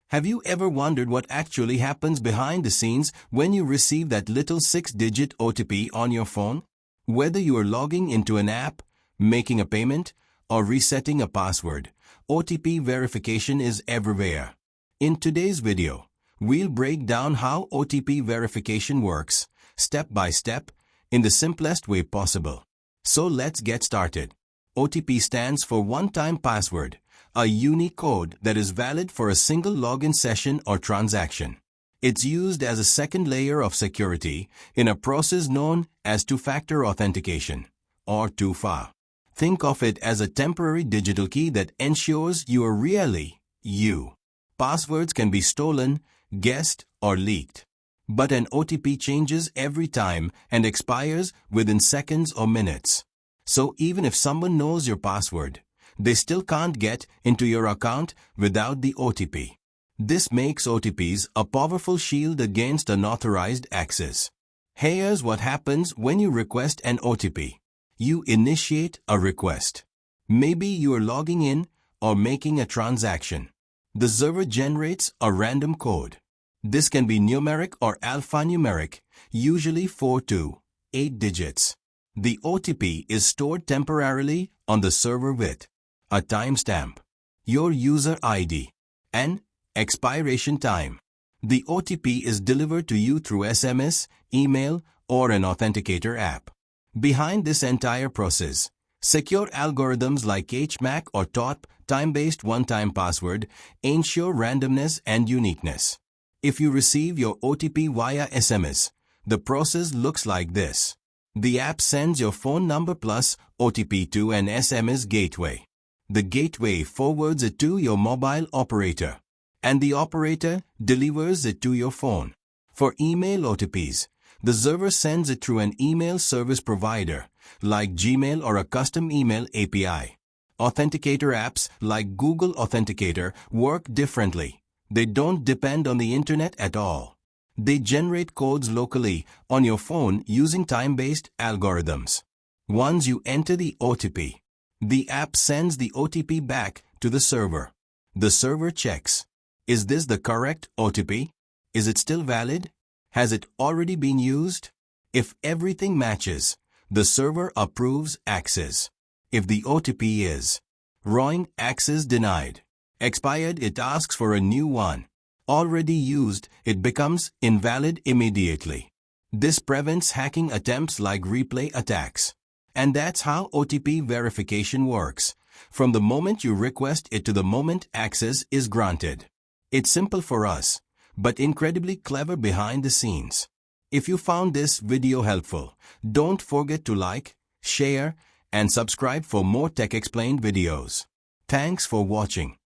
Have you ever wondered what actually happens behind the scenes when you receive that little 6-digit OTP on your phone? Whether you are logging into an app, making a payment, or resetting a password, OTP verification is everywhere. In today's video, we'll break down how OTP verification works, step by step, in the simplest way possible. So let's get started. OTP stands for one-time password, a unique code that is valid for a single login session or transaction. It's used as a second layer of security in a process known as two-factor authentication, or 2FA. Think of it as a temporary digital key that ensures you are really you. Passwords can be stolen, guessed, or leaked. But an OTP changes every time and expires within seconds or minutes. So even if someone knows your password, they still can't get into your account without the OTP. This makes OTPs a powerful shield against unauthorized access. Here's what happens when you request an OTP. You initiate a request. Maybe you are logging in or making a transaction. The server generates a random code. This can be numeric or alphanumeric, usually 4 to 8 digits. The OTP is stored temporarily on the server with a timestamp, your user ID, and expiration time. The OTP is delivered to you through SMS, email, or an authenticator app. Behind this entire process, secure algorithms like HMAC or TOTP, time-based one-time password, ensure randomness and uniqueness. If you receive your OTP via SMS, the process looks like this. The app sends your phone number plus OTP to an SMS gateway. The gateway forwards it to your mobile operator, and the operator delivers it to your phone. For email OTPs, the server sends it through an email service provider, like Gmail or a custom email API. Authenticator apps like Google Authenticator work differently. They don't depend on the internet at all. They generate codes locally on your phone using time-based algorithms. Once you enter the OTP, the app sends the OTP back to the server. The server checks, is this the correct OTP? Is it still valid? Has it already been used? If everything matches, the server approves access. If the OTP is wrong, access denied. Expired, it asks for a new one. Already used, it becomes invalid immediately. This prevents hacking attempts like replay attacks. And that's how OTP verification works, from the moment you request it to the moment access is granted. It's simple for us, but incredibly clever behind the scenes. If you found this video helpful, don't forget to like, share, and subscribe for more tech explained videos. Thanks for watching.